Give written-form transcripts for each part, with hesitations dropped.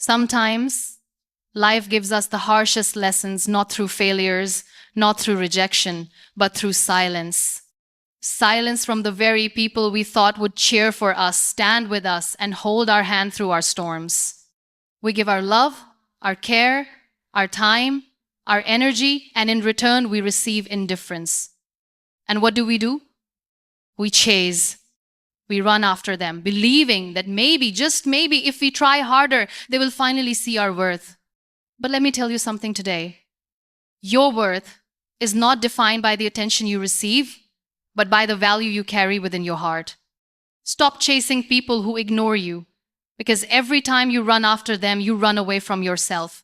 Sometimes life gives us the harshest lessons not through failures, not through rejection, but through silence. Silence from the very people we thought would cheer for us, stand with us, and hold our hand through our storms. We give our love, our care, our time, our energy, and in return we receive indifference. And what do? We chase. We run after them, believing that maybe, just maybe, if we try harder, they will finally see our worth. But let me tell you something today. Your worth is not defined by the attention you receive, but by the value you carry within your heart. Stop chasing people who ignore you, because every time you run after them, you run away from yourself.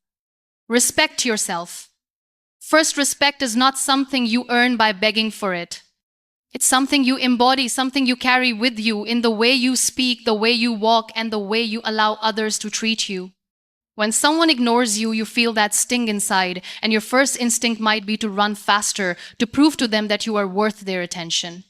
Respect yourself. First, respect is not something you earn by begging for it. It's something you embody, something you carry with you in the way you speak, the way you walk, and the way you allow others to treat you. When someone ignores you, you feel that sting inside, and your first instinct might be to run faster, to prove to them that you are worth their attention.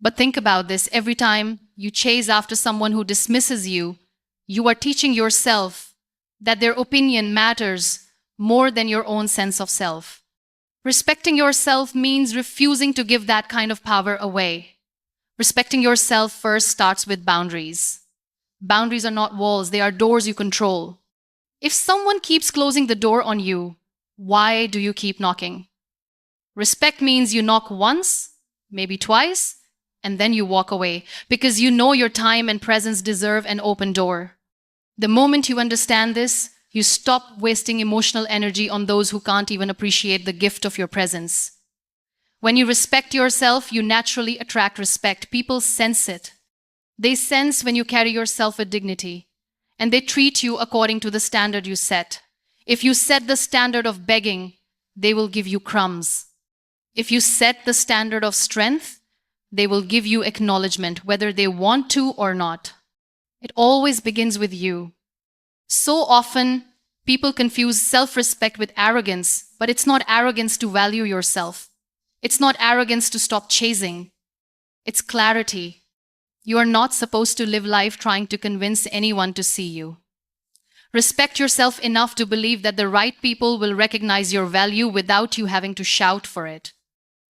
But think about this. Every time you chase after someone who dismisses you, you are teaching yourself that their opinion matters more than your own sense of self. Respecting yourself means refusing to give that kind of power away. Respecting yourself first starts with boundaries. Boundaries are not walls, they are doors you control. If someone keeps closing the door on you, why do you keep knocking? Respect means you knock once, maybe twice, and then you walk away because you know your time and presence deserve an open door. The moment you understand this, you stop wasting emotional energy on those who can't even appreciate the gift of your presence. When you respect yourself, you naturally attract respect. People sense it. They sense when you carry yourself with dignity, and they treat you according to the standard you set. If you set the standard of begging, they will give you crumbs. If you set the standard of strength, they will give you acknowledgement, whether they want to or not. It always begins with you. So often, people confuse self-respect with arrogance, but it's not arrogance to value yourself. It's not arrogance to stop chasing. It's clarity. You are not supposed to live life trying to convince anyone to see you. Respect yourself enough to believe that the right people will recognize your value without you having to shout for it.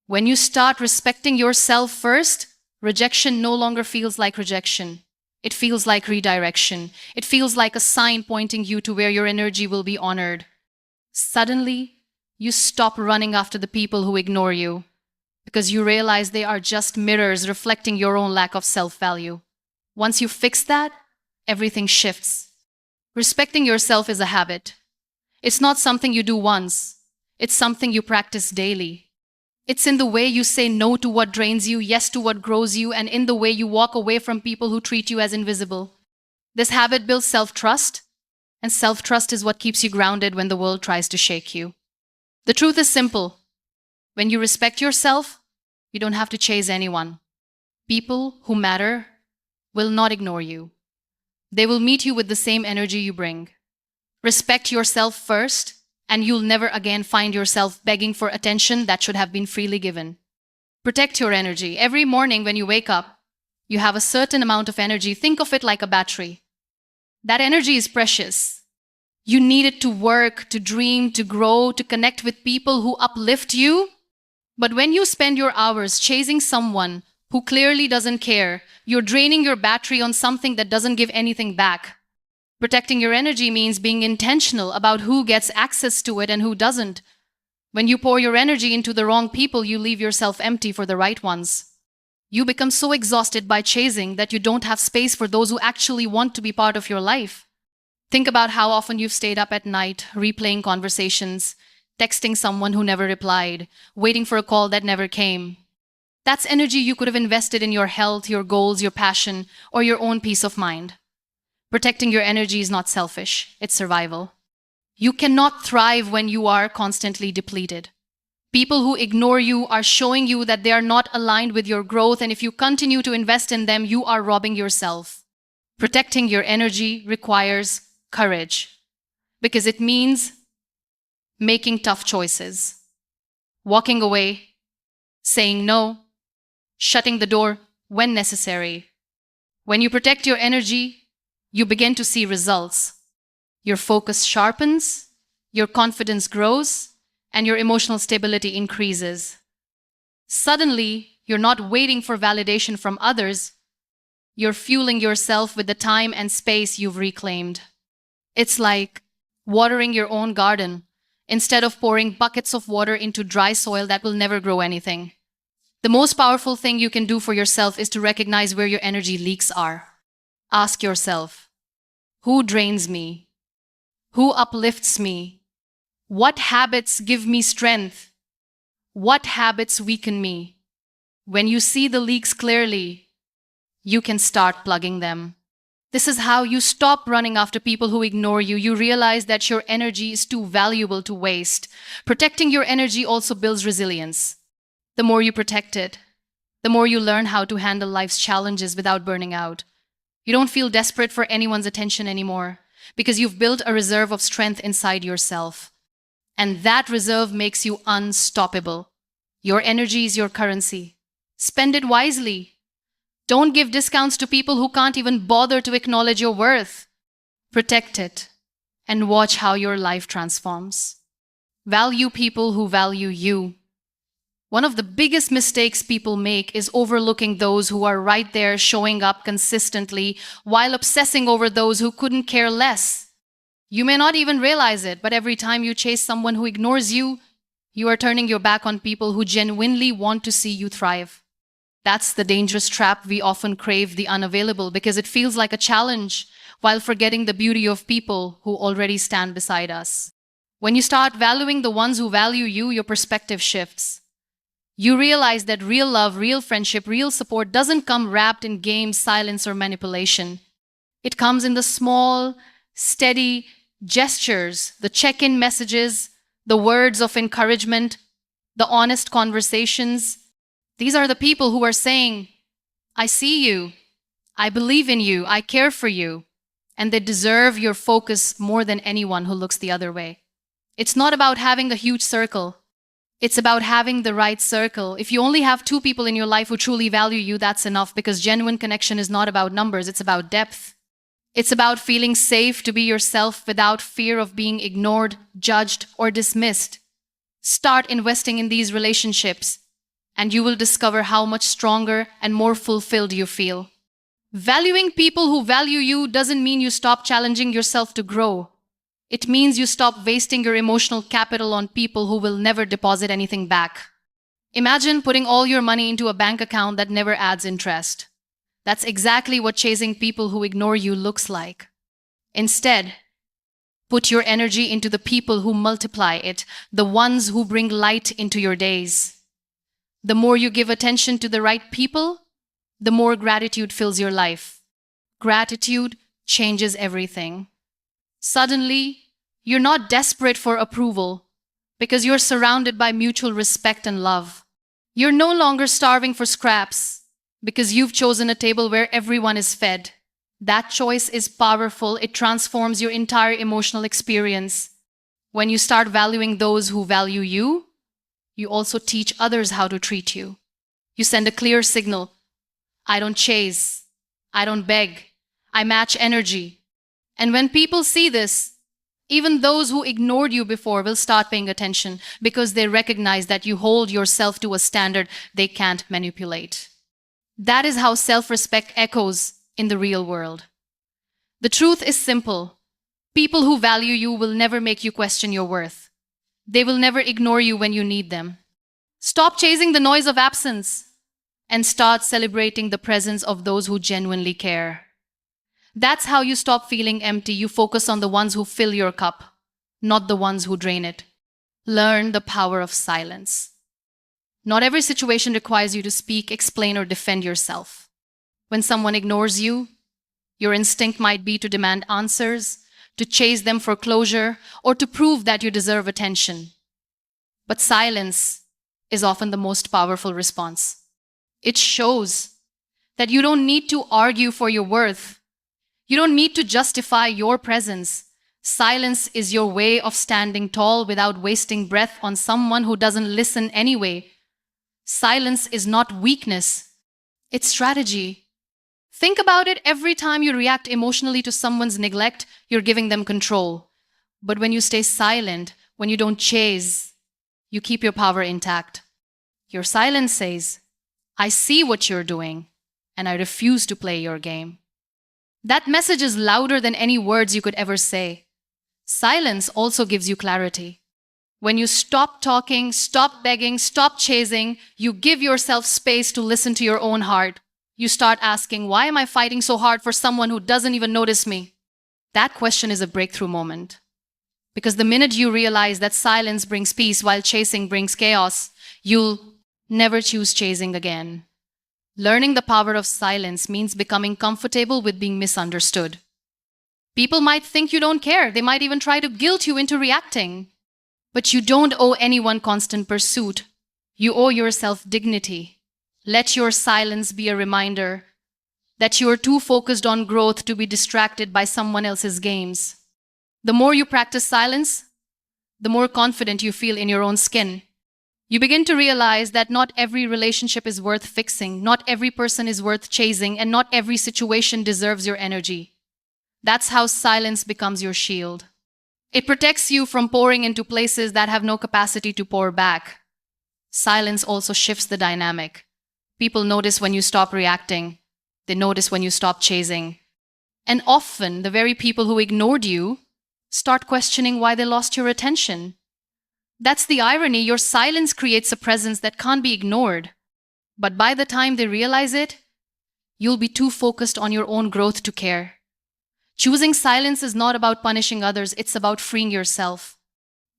When you start respecting yourself first, rejection no longer feels like rejection. It feels like redirection. It feels like a sign pointing you to where your energy will be honored. Suddenly, you stop running after the people who ignore you because you realize they are just mirrors reflecting your own lack of self-value. Once you fix that, everything shifts. Respecting yourself is a habit. It's not something you do once. It's something you practice daily. It's in the way you say no to what drains you, yes to what grows you, and in the way you walk away from people who treat you as invisible. This habit builds self-trust, and self-trust is what keeps you grounded when the world tries to shake you. The truth is simple. When you respect yourself, you don't have to chase anyone. People who matter will not ignore you. They will meet you with the same energy you bring. Respect yourself first, and you'll never again find yourself begging for attention that should have been freely given. Protect your energy. Every morning when you wake up, you have a certain amount of energy. Think of it like a battery. That energy is precious. You need it to work, to dream, to grow, to connect with people who uplift you. But when you spend your hours chasing someone who clearly doesn't care, you're draining your battery on something that doesn't give anything back. Protecting your energy means being intentional about who gets access to it and who doesn't. When you pour your energy into the wrong people, you leave yourself empty for the right ones. You become so exhausted by chasing that you don't have space for those who actually want to be part of your life. Think about how often you've stayed up at night, replaying conversations, texting someone who never replied, waiting for a call that never came. That's energy you could have invested in your health, your goals, your passion, or your own peace of mind. Protecting your energy is not selfish, it's survival. You cannot thrive when you are constantly depleted. People who ignore you are showing you that they are not aligned with your growth, and if you continue to invest in them, you are robbing yourself. Protecting your energy requires courage, because it means making tough choices, walking away, saying no, shutting the door when necessary. When you protect your energy, you begin to see results. Your focus sharpens, your confidence grows, and your emotional stability increases. Suddenly, you're not waiting for validation from others, you're fueling yourself with the time and space you've reclaimed. It's like watering your own garden instead of pouring buckets of water into dry soil that will never grow anything. The most powerful thing you can do for yourself is to recognize where your energy leaks are. Ask yourself, who drains me? Who uplifts me? What habits give me strength? What habits weaken me? When you see the leaks clearly, you can start plugging them. This is how you stop running after people who ignore you. You realize that your energy is too valuable to waste. Protecting your energy also builds resilience. The more you protect it, the more you learn how to handle life's challenges without burning out. You don't feel desperate for anyone's attention anymore because you've built a reserve of strength inside yourself. And that reserve makes you unstoppable. Your energy is your currency. Spend it wisely. Don't give discounts to people who can't even bother to acknowledge your worth. Protect it and watch how your life transforms. Value people who value you. One of the biggest mistakes people make is overlooking those who are right there showing up consistently while obsessing over those who couldn't care less. You may not even realize it, but every time you chase someone who ignores you, you are turning your back on people who genuinely want to see you thrive. That's the dangerous trap. We often crave the unavailable because it feels like a challenge while forgetting the beauty of people who already stand beside us. When you start valuing the ones who value you, your perspective shifts. You realize that real love, real friendship, real support doesn't come wrapped in games, silence, or manipulation. It comes in the small, steady gestures, the check-in messages, the words of encouragement, the honest conversations. These are the people who are saying, I see you, I believe in you, I care for you, and they deserve your focus more than anyone who looks the other way. It's not about having a huge circle. It's about having the right circle. If you only have 2 people in your life who truly value you, that's enough, because genuine connection is not about numbers, it's about depth. It's about feeling safe to be yourself without fear of being ignored, judged, or dismissed. Start investing in these relationships, and you will discover how much stronger and more fulfilled you feel. Valuing people who value you doesn't mean you stop challenging yourself to grow. It means you stop wasting your emotional capital on people who will never deposit anything back. Imagine putting all your money into a bank account that never adds interest. That's exactly what chasing people who ignore you looks like. Instead, put your energy into the people who multiply it, the ones who bring light into your days. The more you give attention to the right people, the more gratitude fills your life. Gratitude changes everything. Suddenly, you're not desperate for approval because you're surrounded by mutual respect and love. You're no longer starving for scraps because you've chosen a table where everyone is fed. That choice is powerful. It transforms your entire emotional experience. When you start valuing those who value you, you also teach others how to treat you. You send a clear signal. I don't chase. I don't beg. I match energy. And when people see this, even those who ignored you before will start paying attention because they recognize that you hold yourself to a standard they can't manipulate. That is how self-respect echoes in the real world. The truth is simple. People who value you will never make you question your worth. They will never ignore you when you need them. Stop chasing the noise of absence and start celebrating the presence of those who genuinely care. That's how you stop feeling empty. You focus on the ones who fill your cup, not the ones who drain it. Learn the power of silence. Not every situation requires you to speak, explain, or defend yourself. When someone ignores you, your instinct might be to demand answers, to chase them for closure, or to prove that you deserve attention. But silence is often the most powerful response. It shows that you don't need to argue for your worth. You don't need to justify your presence. Silence is your way of standing tall without wasting breath on someone who doesn't listen anyway. Silence is not weakness. It's strategy. Think about it, every time you react emotionally to someone's neglect, you're giving them control. But when you stay silent, when you don't chase, you keep your power intact. Your silence says, I see what you're doing, and I refuse to play your game. That message is louder than any words you could ever say. Silence also gives you clarity. When you stop talking, stop begging, stop chasing, you give yourself space to listen to your own heart. You start asking, why am I fighting so hard for someone who doesn't even notice me? That question is a breakthrough moment. Because the minute you realize that silence brings peace while chasing brings chaos, you'll never choose chasing again. Learning the power of silence means becoming comfortable with being misunderstood. People might think you don't care. They might even try to guilt you into reacting. But you don't owe anyone constant pursuit. You owe yourself dignity. Let your silence be a reminder that you are too focused on growth to be distracted by someone else's games. The more you practice silence, the more confident you feel in your own skin. You begin to realize that not every relationship is worth fixing, not every person is worth chasing, and not every situation deserves your energy. That's how silence becomes your shield. It protects you from pouring into places that have no capacity to pour back. Silence also shifts the dynamic. People notice when you stop reacting. They notice when you stop chasing. And often, the very people who ignored you start questioning why they lost your attention. That's the irony. Your silence creates a presence that can't be ignored. But by the time they realize it, you'll be too focused on your own growth to care. Choosing silence is not about punishing others, it's about freeing yourself.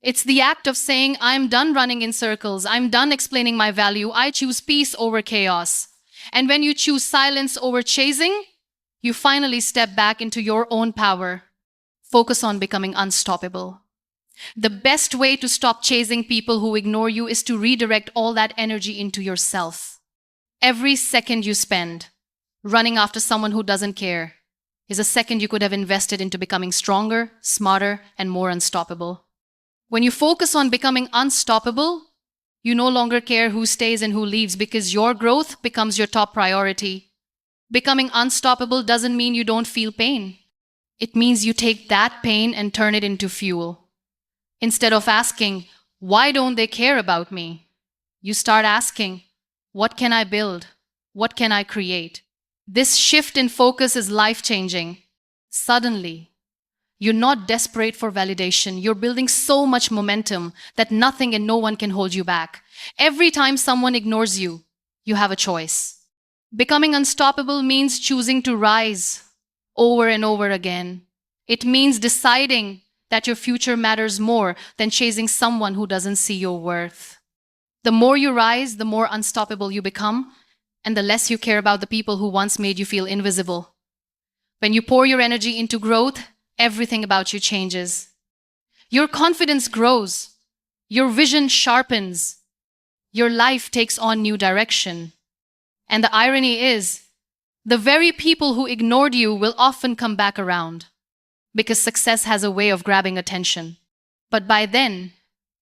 It's the act of saying, I'm done running in circles, I'm done explaining my value, I choose peace over chaos. And when you choose silence over chasing, you finally step back into your own power. Focus on becoming unstoppable. The best way to stop chasing people who ignore you is to redirect all that energy into yourself. Every second you spend running after someone who doesn't care is a second you could have invested into becoming stronger, smarter, and more unstoppable. When you focus on becoming unstoppable, you no longer care who stays and who leaves because your growth becomes your top priority. Becoming unstoppable doesn't mean you don't feel pain. It means you take that pain and turn it into fuel. Instead of asking, why don't they care about me? You start asking, what can I build? What can I create? This shift in focus is life-changing. Suddenly, you're not desperate for validation. You're building so much momentum that nothing and no one can hold you back. Every time someone ignores you, you have a choice. Becoming unstoppable means choosing to rise over and over again. It means deciding that your future matters more than chasing someone who doesn't see your worth. The more you rise, the more unstoppable you become, and the less you care about the people who once made you feel invisible. When you pour your energy into growth, everything about you changes. Your confidence grows. Your vision sharpens. Your life takes on new direction. And the irony is, the very people who ignored you will often come back around, because success has a way of grabbing attention. But by then,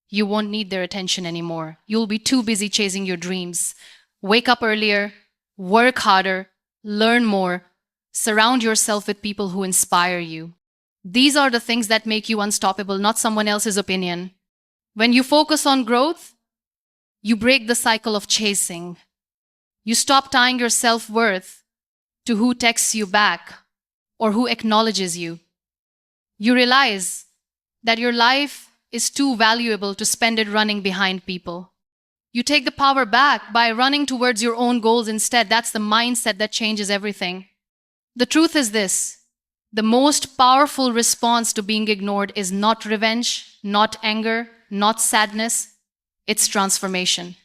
you won't need their attention anymore. You'll be too busy chasing your dreams. Wake up earlier, work harder, learn more, surround yourself with people who inspire you. These are the things that make you unstoppable, not someone else's opinion. When you focus on growth, you break the cycle of chasing. You stop tying your self-worth to who texts you back or who acknowledges you. You realize that your life is too valuable to spend it running behind people. You take the power back by running towards your own goals instead. That's the mindset that changes everything. The truth is this: the most powerful response to being ignored is not revenge, not anger, not sadness. It's transformation.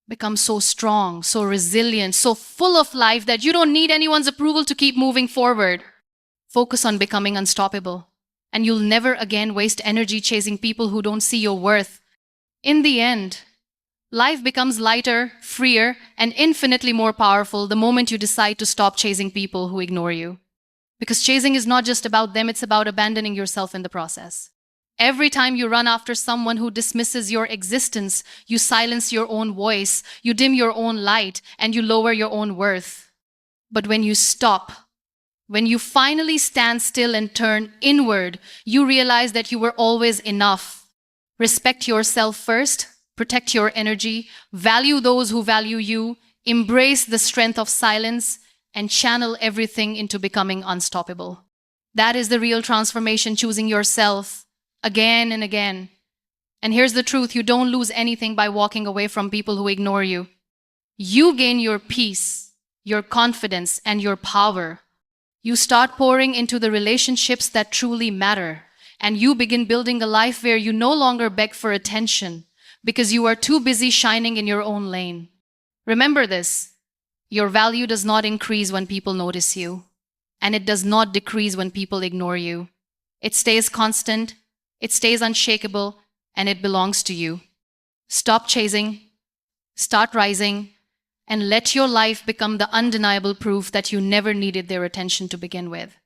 Become so strong, so resilient, so full of life that you don't need anyone's approval to keep moving forward. Focus on becoming unstoppable, and you'll never again waste energy chasing people who don't see your worth. In the end, life becomes lighter, freer, and infinitely more powerful the moment you decide to stop chasing people who ignore you. Because chasing is not just about them, it's about abandoning yourself in the process. Every time you run after someone who dismisses your existence, you silence your own voice, you dim your own light, and you lower your own worth. But when you stop, when you finally stand still and turn inward, you realize that you were always enough. Respect yourself first, protect your energy, value those who value you, embrace the strength of silence, and channel everything into becoming unstoppable. That is the real transformation, choosing yourself again and again. And here's the truth, you don't lose anything by walking away from people who ignore you. You gain your peace, your confidence, and your power. You start pouring into the relationships that truly matter, and you begin building a life where you no longer beg for attention because you are too busy shining in your own lane. Remember this, your value does not increase when people notice you, and it does not decrease when people ignore you. It stays constant, it stays unshakable, and it belongs to you. Stop chasing, start rising, and let your life become the undeniable proof that you never needed their attention to begin with.